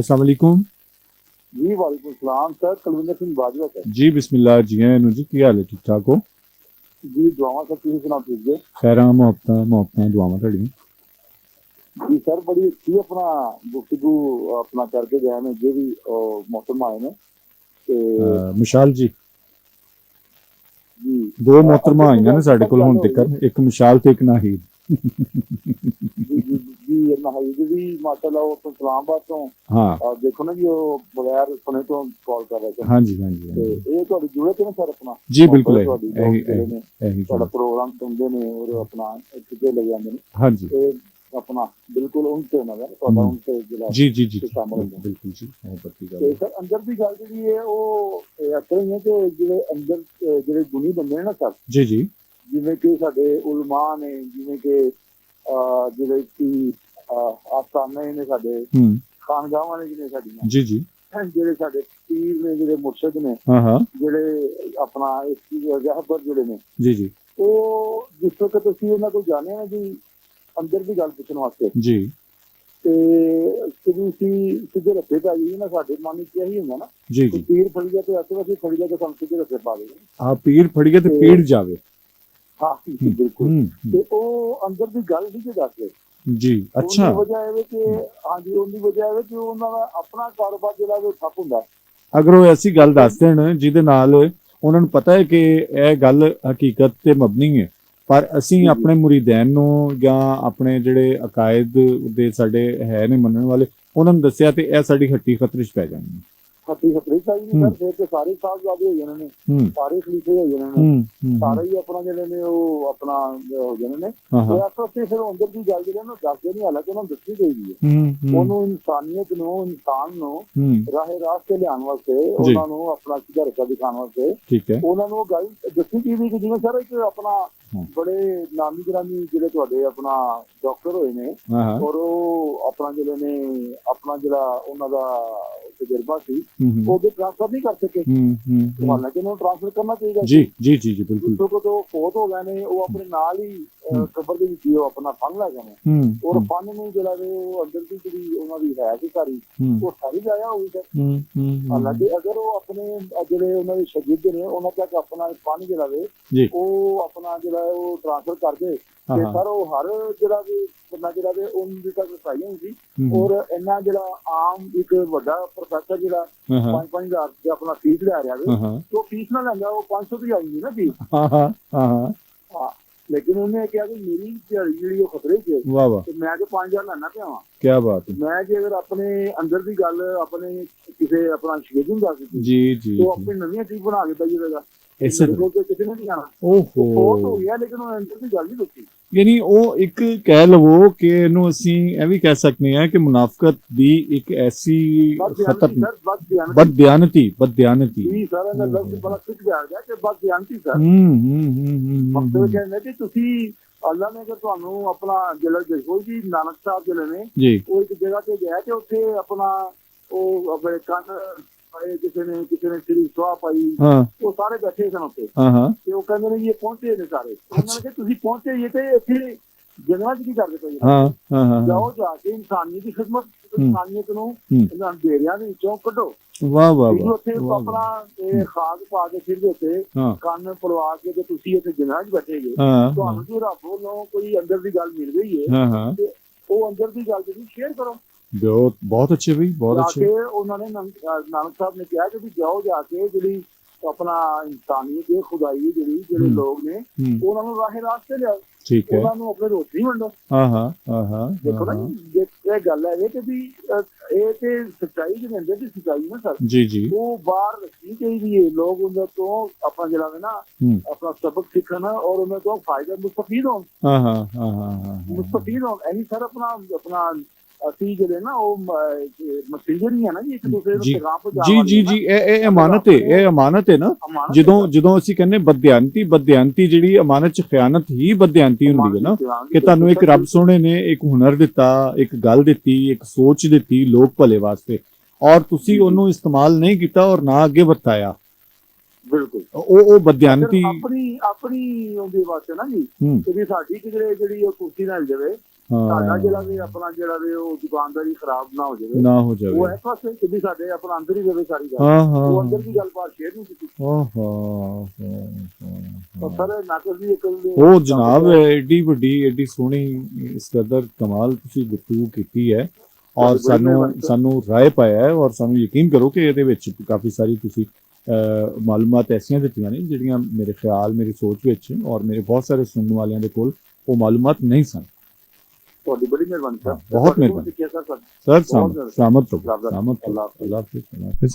अस्सलाम वालेकुम। जी वालेकुम सलाम सर, कुलविंदर सिंह बाजवा सर। जी बिस्मिल्लाह जी हैं जी, की हाल है? ठीक ठाक हो? जी दुआवां सर, तुम सुनाओ ठीक जे? खैर मोहब्बत दुआवां तुहाड़ियां। जी सर, बड़ी अच्छी अपना गुफ्तगू अपना करके गए ने जो भी मोहतरम आए ने ते मिशाल जी, जी दो मोहतरमा अंदर की आईयां ने गल तो साडे सर कोल गल हुण होई तिकर, एक मिशाल ते एक नाहीद। जी जी जी नहाई भी माशाल्लाह वो तो इस्लामाबाद तो हाँ देखो ना जी वो बगैर सुने तो कॉल कर रहे थे हाँ जी हाँ जी हाँ ते जी ये थोड़ी जरूरत है ना सर अपना जी मोहब्बत बिल्कुल है यही थोड़ी यही लोग जेड़े ने यही यही थोड़ा गल। प्रोग्राम सुनते ने और अपना किते लग जाते ने हाँ जी। ते अपना बिल्कुल उनसे ना थोड़ा हम्म, उनसे जिला जी जी जी जी शामिल होंगे। बिल्कुल जी, मोहब्बत की गल ਤੇ है। ਸਰ ਅੰਦਰ ਦੀ ਗੱਲ ਜਿਹੜੀ ਹੈ ਉਹ ਇਸ ਤਰ੍ਹਾਂ ਹੀ ਹੈ ਕਿ ਜਿਹੜੇ ਅੰਦਰ ਜਿਹੜੇ ਗੁਣੀ ਬੰਦੇ ਨੇ ਨਾ ਸਰ, जी जी ਜਿਵੇਂ ਕਿ ਸਾਡੇ ਉਲਮਾ ਨੇ, ਜਿਵੇਂ ਕਿ ਜਿਹੜੇ ਕਿ ਆਸਥਾਨੇ ਨੇ ਸਾਡੇ, हम्म, ਖਾਨਗਾਹਾਂ ਨੇ ਜਿਹੜੀਆਂ ਸਾਡੀਆਂ, जी जी ਜਿਹੜੇ ਸਾਡੇ ਪੀਰ ਨੇ, ਜਿਹੜੇ ਮੁਰਸ਼ਿਦ ਨੇ, हाँ हाँ ਜਿਹੜੇ ਆਪਣਾ ਇਸ ਰਹਿਬਰ ਜਿਹੜੇ ਨੇ, जी ਜੀ ਉਹ ਜਿਸ ਵਕਤ ਤੁਸੀਂ ਉਹਨਾਂ ਕੋਲ ਜਾਂਦੇ ਹੋ ਜੀ ਅੰਦਰ ਦੀ ਗੱਲ ਪੁੱਛਣ ਵਾਸਤੇ, जी ਤੇ ਤੁਸੀਂ ਸਿੱਧੇ ਰੱਖੇ ਪਾ ਜੀ ਨਾ, ਸਾਡੇ ਮਨ ਵਿੱਚ ਇਹੀ ਹੁੰਦਾ ਨਾ जी ਕਿ जी ਪੀਰ ਫੜੀ ਜਾ ਤੇ ਅਸੀਂ ਫੜੀ ਜਾ ਕੇ ਸਾਨੂੰ ਸਿੱਧੇ ਰੱਖੇ ਪਾ ਦੇ। हाँ पीर फड़ गए तो ਤੇ पीड़ जावे। ਹਾਂ ਜੀ ਬਿਲਕੁਲ। हम्म, ਤੇ ਉਹ ਅੰਦਰ ਦੀ ਗੱਲ ਨਹੀਂ ਜੇ ਦੱਸਦੇ। जी अच्छा। ਉਹਦੀ ਵਜ੍ਹਾ ਇਹ ਹੈ ਕਿ ਹਾਂਜੀ, ਉਹਦੀ ਵਜ੍ਹਾ ਇਹ ਹੈ ਕਿ ਉਹਨਾਂ ਦਾ ਆਪਣਾ ਕਾਰੋਬਾਰ ਜਿਹੜਾ ਉਹ ਠੱਪ ਹੁੰਦਾ। ਅਗਰ ਉਹ ਐਸੀ ਗੱਲ ਦੱਸ ਦੇਣ ਜਿਹਦੇ ਨਾਲ ਉਹਨਾਂ ਨੂੰ ਪਤਾ ਹੈ ਕਿ ਇਹ ਗੱਲ ਹਕੀਕਤ ਤੇ ਮਬਨੀ ਹੈ, ਪਰ ਅਸੀਂ ਜੀ ਆਪਣੇ ਮੁਰੀਦੈਨ ਨੂੰ ਜਾਂ ਆਪਣੇ ਜਿਹੜੇ ਅਕਾਇਦ ਦੇ ਸਾਡੇ ਹੈ ਨੇ ਮੰਨਣ ਵਾਲੇ, ਉਹਨਾਂ ਨੂੰ ਦੱਸਿਆ ਤੇ ਇਹ ਸਾਡੀ ਹੱਟੀ ਖਤਰੇ 'ਚ ਪੈ ਜਾਣੀ। ਹੱਟੀ ਖਤਰੇ ਚਾਹੀਦੀ ਸਰ, ਫਿਰ ਤੇ ਸਾਰੇ ਸਾਹਿਬਜ਼ਾਦੇ ਹੋ ਜਾਣੇ ਨੇ, ਹੂੰ ਸਾਰੇ ਖਲੀਫੇ ਹੋ ਜਾਣੇ ਨੇ, ਹੂੰ ਸਾਰੇ ਹੀ ਆਪਣਾ ਜਿਹੜੇ ਨੇ ਉਹ ਆਪਣਾ ਹੋ ਜਾਣੇ ਨੇ। ਹਾਂ ਤੇ ਹਾਂ ਇਸ ਵਾਸਤੇ ਫਿਰ ਅੰਦਰ ਦੀ ਗੱਲ ਜਿਹੜੇ ਨੂੰ ਦੱਸਦੇ ਨਹੀਂ, ਹਾਲਾਂਕਿ ਉਹਨਾਂ ਨੂੰ ਦੱਸਣੀ ਚਾਹੀਦੀ ਹੈ। ਹੂੰ ਉਹਨੂੰ ਇਨਸਾਨੀਅਤ ਨੂੰ, ਇਨਸਾਨ ਨੂੰ ਹੂੰ ਰਾਹੇ ਰਾਸਤੇ ਲਿਆਉਣ ਵਾਸਤੇ, ਉਹਨਾਂ ਨੂੰ ਆਪਣਾ ਸਿੱਧਾ ਰਸਤਾ ਦਿਖਾਉਣ ਵਾਸਤੇ ਠੀਕ ਹੈ। ਉਹਨਾਂ ਨੂੰ ਉਹ ਗੱਲ ਦੱਸਣੀ ਚਾਹੀਦੀ ਕਿ ਜਿਵੇਂ ਸਰ ਇੱਕ ਆਪਣਾ ਹਾਂ। ਬੜੇ ਨਾਮੀ ਗ੍ਰਾਮੀ ਜਿਹੜੇ ਤੁਹਾਡੇ ਆਪਣਾ ਡਾਕਟਰ ਹੋਏ ਨੇ, ਹਾਂ ਹਾਂ ਔਰ ਉਹ ਆਪਣਾ ਜਿਹੜੇ ਨੇ ਆਪਣਾ ਜਿਹੜਾ ਉਹਨਾਂ ਦਾ ਤਜਰਬਾ ਸੀ ਹੂੰ ਉਹਦੇ ਟ੍ਰਾਂਸਫਰ ਨਹੀਂ ਕਰ ਸਕੇ। ਹੂੰ ਹਾਲਾਂਕਿ ਉਹਨੂੰ ਟ੍ਰਾਂਸਫਰ ਕਰਨਾ ਚਾਹੀਦਾ ਜੀ ਜੀ ਜੀ ਜੀ ਬਿਲਕੁਲ। ਜਿੱਥੋਂ ਕਦੋਂ ਫੋਟ ਹੋ ਗਏ ਨੇ, ਉਹ ਆਪਣੇ ਨਾਲ ਹੀ ਕਬਰ ਦੇ ਵਿੱਚ ਹੀ ਉਹ ਆਪਣਾ ਫਨ ਲੈ ਗਏ ਨੇ, ਔਰ ਹੂੰ ਫਨ ਨੂੰ ਜਿਹੜਾ ਵੇ ਉਹ ਅੰਦਰ ਦੀ ਜਿਹੜੀ ਉਹਨਾਂ ਦੀ ਹੈ ਸੀ ਸਾਰੀ, ਹੂੰ ਉਹ ਸਾਰੀ ਜਾਇਆ ਹੋਈ ਹੈ। ਹੂੰ ਹਾਲਾਂਕਿ ਅਗਰ ਉਹ ਆਪਣੇ ਜਿਹੜੇ ਉਹਨਾਂ ਦੇ ਸ਼ਾਗਿਰਦ ਨੇ ਉਹਨਾਂ ਤੱਕ ਆਪਣਾ ਫਨ ਜਿਹੜਾ ਵੇ ਜੀ ਉਹ ਆਪਣਾ ਜਿਹੜਾ ਹੈ ਉਹ ਟ੍ਰਾਂਸਫਰ ਕਰਦੇ ਹਾਂ ਤੇ ਹਾਂ ਸਰ ਉਹ ਹਰ ਜਿਹੜਾ ਵੀ ਬੰਦਾ ਜਿਹੜਾ ਵੇ ਉਹਦੀ ਤੱਕ ਰਸਾਈ ਹੁੰਦੀ ਸੀ। ਹੂੰ ਔਰ ਇੰਨਾ ਜਿਹੜਾ ਆਮ ਇੱਕ ਵੱਡਾ ਪ੍ਰੋਫੈਸਰ ਜਿਹੜਾ ਹਾਂ ਹਾਂ 5,000 ਦੀ ਆਪਣਾ ਫੀਸ ਲੈ ਰਿਹਾ ਵੇ, ਹਾਂ ਉਹ ਫੀਸ ਨਾ ਲੈਂਦਾ, ਉਹ 500 ਦੀ ਆਉਂਦੀ ਨਾ ਫੀਸ। ਹਾਂ ਹਾਂ ਹਾਂ ਹਾਂ, ਲੇਕਿਨ ਉਹਨੇ ਕਿਹਾ ਕਿ ਮੇਰੀ ਦਿਹਾੜੀ ਜਿਹੜੀ ਉਹ ਖਤਰੇ 'ਚ ਹੈ ਵਾਹ ਵਾਹ ਤੇ ਮੈਂ ਤੇ 5,000 ਲੈਣਾ ਪਿਆ ਵਾਂ। ਕੀ ਬਾਤ ਹੈ। ਮੈਂ ਜੇ ਅਗਰ ਆਪਣੇ ਅੰਦਰ ਦੀ ਗੱਲ ਆਪਣੇ ਕਿਸੇ ਆਪਣਾ ਸ਼ਾਗਿਰਦ ਨੂੰ ਦੱਸ ਦਿੱਤੀ ਜੀ ਜੀ ਤੇ ਉਹ ਆਪਣੀ ਨਵੀਂ ਚੀਜ਼ ਬਣਾ ਕੇ ਦਈ ਜਾਵੇਗਾ। ਇਸੇ ਮੇਰੇ ਕੋਲ ਤੇ ਕਿਸੇ ਨੇ ਨਹੀਂ ਜਾਣਾ। ਓਹੋ ਫੋਟ ਹੋ ਗਿਆ ਲੇਕਿਨ ਉਹ ਅੰਦਰ ਦੀ ਗੱਲ ਨਹੀਂ ਦੱਸੀ। ਯਾਨੀ ਉਹ ਇੱਕ ਕਹਿ ਲਵੋ ਕਿ ਇਹਨੂੰ ਅਸੀਂ ਇਹ ਵੀ ਕਹਿ ਸਕਦੇ ਹਾਂ ਕਿ ਮੁਨਾਫਕਤ ਦੀ ਇੱਕ ਐਸੀ ਬਦਿਆਨਤੀ ਸਰ, ਬਦਦਿਆਨਤੀ ਜੀ ਸਰ, ਇਹਦਾ ਲਫ਼ਜ਼ ਬੜਾ ਸਿੱਖ ਗਿਆ ਕਿ ਬਦਿਆਨਤੀ ਸਰ। ਹੂੰ ਮਕਸਦ ਕਹਿੰਦੇ ਕਿ ਤੁਸੀਂ ਅੱਲਾ ਨੇ ਅਗਰ ਤੁਹਾਨੂੰ ਆਪਣਾ ਜਿਹੜਾ ਦੇਖੋ ਜੀ ਨਾਨਕ ਸਾਹਿਬ ਜਿਹੜੇ ਨੇ ਜੀ ਉਹ ਇੱਕ ਜਗ੍ਹਾ ਤੇ ਗਿਆ ਤੇ ਉੱਥੇ ਆਪਣਾ ਉਹ ਆਪਣੇ ਕੰਨ ਪਾਏ, ਕਿਸੇ ਨੇ ਸਿਰੀ ਸੁਆਹ ਪਾਈ, ਹਾਂ ਉਹ ਸਾਰੇ ਬੈਠੇ ਸਨ ਉੱਥੇ ਹਾਂ ਹਾਂ ਤੇ ਉਹ ਕਹਿੰਦੇ ਨੇ ਜੀ ਇਹ ਪਹੁੰਚੇ ਨੇ ਸਾਰੇ। ਉਹਨਾਂ ਨੇ ਕਿਹਾ ਤੁਸੀਂ ਪਹੁੰਚੇ ਜੀ ਤੇ ਇੱਥੇ ਜੰਗਲਾਂ 'ਚ ਕੀ ਕਰਦੇ ਪਏ? ਹਾਂ ਹਾਂ ਜਾਓ ਜਾ ਕੇ ਇਨਸਾਨੀਅਤ ਦੀ ਖਿਦਮਤ, ਇਨਸਾਨੀਅਤ ਨੂੰ ਇਹਨਾਂ ਡੇਰਿਆਂ ਦੇ ਵਿੱਚੋਂ ਕੱਢੋ। ਵਾਹ ਵਾਹ ਤੁਸੀਂ ਵਾਹ ਉੱਥੇ ਆਪਣਾ ਇਹ ਖਾਦ ਪਾ ਕੇ ਸਿਰ ਦੇ ਉੱਤੇ ਹਾਂ ਕੰਨ ਪਲਵਾ ਕੇ ਤੇ ਤੁਸੀਂ ਇੱਥੇ ਜੰਗਲਾਂ 'ਚ ਬੈਠੇਗੇ। ਹਾਂ ਤੁਹਾਨੂੰ ਜੇ ਰੱਬ ਵੱਲੋਂ ਕੋਈ ਅੰਦਰ ਦੀ ਗੱਲ ਮਿਲ ਗਈ ਹੈ ਹਾਂ ਹਾਂ ਤੇ ਉਹ ਅੰਦਰ ਦੀ ਗੱਲ ਤੁਸੀਂ ਸ਼ੇਅਰ ਕਰੋ। ਬਹੁਤ ਅੱਛੇ ਬਈ, ਬਹੁਤ ਜਾ ਅੱਛੇ। ਕੇ ਉਹਨਾਂ ਨੇ ਨਾਨਕ ਸਾਹਿਬ ਨੇ ਕਿਹਾ ਕਿ ਵੀ ਜਾਓ ਜਾ ਕੇ ਜਿਹੜੀ ਆਪਣਾ ਇਨਸਾਨੀਅਤ ਹੈ, ਖੁਦਾਈ ਜਿਹੜੇ ਲੋਕ ਨੇ ਉਹਨਾਂ ਨੂੰ ਰਾਹੇ ਰਾਸਤੇ ਲਿਆਓ, ਠੀਕ ਹੈ। ਉਹਨਾਂ ਨੂੰ ਆਪਣੇ ਰੋਟੀ ਵੰਡੋ। ਹਾਂ ਹਾਂ ਹਾਂ ਹਾਂ ਦੇਖੋ ਨਾ ਜੀ, ਇਹ ਗੱਲ ਹੈ ਕਿ ਵੀ ਇਹ ਤੇ ਸੱਚਾਈ ਜਿਹੜੇ ਅੰਦਰ ਦੀ ਸੱਚਾਈ ਨਾ ਸਰ, ਜੀ ਜੀ ਉਹ ਬਾਹਰ ਰੱਖਣੀ ਚਾਹੀਦੀ ਹੈ। ਲੋਕ ਉਹਨਾਂ ਤੋਂ ਆਪਣਾ ਜਿਹੜਾ ਵੇ ਨਾ ਆਪਣਾ ਸਬਕ ਸਿੱਖਣ ਔਰ ਉਹਨਾਂ ਤੋਂ ਫਾਇਦਾ ਮੁਸਤਫੀਦ ਹੋਣ। ਹਾਂ ਹਾਂ ਹਾਂ ਹਾਂ ਮੁਸਤਫੀਦ ਹੋਣ ਇਹੀ ਸਰ ਆਪਣਾ ਅਸੀਂ ਜਿਹੜੇ ਨਾ ਉਹ ਮਸੀਹਰ ਹੀ ਆ ਨਾ ਜੀ, ਇੱਕ ਦੂਸਰੇ ਨੂੰ ਪੈਗਾਮ ਪਹੁੰਚਾਉਣ ਵਾਲੇ। ਜੀ ਜੀ ਇਹ ਅਮਾਨਤ ਹੈ, ਇਹ ਅਮਾਨਤ ਹੈ ਨਾ। ਜਦੋਂ ਅਸੀਂ ਕਹਿੰਦੇ ਬਦਦਿਆਨਤੀ ਜਿਹੜੀ ਅਮਾਨਤ 'ਚ ਖਿਆਨਤ ਹੀ ਬਦਦਿਆਨਤੀ ਹੁੰਦੀ ਹੈ ਨਾ, ਕਿ ਤੁਹਾਨੂੰ ਇੱਕ ਰੱਬ ਸੋਹਣੇ ਨੇ ਇੱਕ ਹੁਨਰ ਦਿੱਤਾ, ਇੱਕ ਗੱਲ ਦਿੱਤੀ, ਇੱਕ ਸੋਚ ਦਿੱਤੀ ਲੋਕ ਭਲੇ ਵਾਸਤੇ, ਔਰ ਤੁਸੀਂ ਉਹਨੂੰ ਇਸਤੇਮਾਲ ਨਹੀਂ ਕੀਤਾ ਔਰ ਨਾ ਅੱਗੇ ਵਰਤਾਇਆ। ਬਿਲਕੁਲ ਉਹ ਬਦਦਿਆਨਤੀ ਆਪਣੀ ਉਹਦੇ ਵਾਸਤੇ ਨਾ ਜੀ, ਕਿ ਸਾਡੀ ਜਿਹੜੀ ਉਹ ਕੁਰਸੀ ਨਾਲ ਜਾਵੇ ਸਾਡਾ ਹਾਂ ਜਿਹੜਾ ਵੀ ਆਪਣਾ ਜਿਹੜਾ ਵੀ ਉਹ ਦੁਕਾਨਦਾਰੀ ਖਰਾਬ ਨਾ ਹੋ ਜਾਵੇ ਨਾ ਹੋ ਉਹ ਜਾਵੇ ਇਸ ਪਾਸੇ ਕਿੰਨੀ ਸਾਡੇ ਆਪਣਾ ਅੰਦਰ ਹੀ ਰਵੇ ਸਾਰੀ ਗੱਲ ਹਾਂ ਹਾਂ ਉਹ ਅੰਦਰ ਦੀ ਗੱਲਬਾਤ ਸ਼ੇਅਰ ਨਹੀਂ ਕੀਤੀ ਤਾਂ ਸਰ ਨਾਕਸ ਦੀ ਇੱਕ ਉਹ ਜਨਾਬ ਐਡੀ ਵੱਡੀ ਐਡੀ ਸੋਹਣੀ ਇਸ ਕਦਰ ਕਮਾਲ ਤੁਸੀਂ ਗੁਫ਼ਤਗੂ ਕੀਤੀ ਹੈ ਔਰ ਸਾਨੂੰ ਰਾਏ ਪਾਇਆ ਹੈ ਔਰ ਸਾਨੂੰ ਯਕੀਨ ਕਰੋ ਕਿ ਇਹਦੇ ਵਿੱਚ ਕਾਫੀ ਸਾਰੀ ਤੁਸੀਂ ਮਾਲੂਮਾਤ ਐਸੀਆਂ ਦਿੱਤੀਆਂ ਨੇ ਜਿਹੜੀਆਂ ਮੇਰੇ ਖਿਆਲ ਮੇਰੀ ਸੋਚ ਵਿੱਚ ਔਰ ਮੇਰੇ ਬਹੁਤ ਸਾਰੇ ਸੁਣਨ ਵਾਲਿਆਂ ਦੇ ਕੋਲ ਉਹ ਮਾਲੂਮਾਤ ਨਹੀਂ ਸਨ ਤੁਹਾਡੀ ਬੜੀ ਮਿਹਰਬਾਨੀ ਸਰ ਬਹੁਤ ਮਿਹਰਬਾਨੀ ਸਰ ਸਰ ਸਲਾਮਤ ਰਹੋ, ਸਲਾਮਤ ਰਹੋ। ਅੱਲਾਹ ਹਾਫਿਜ਼।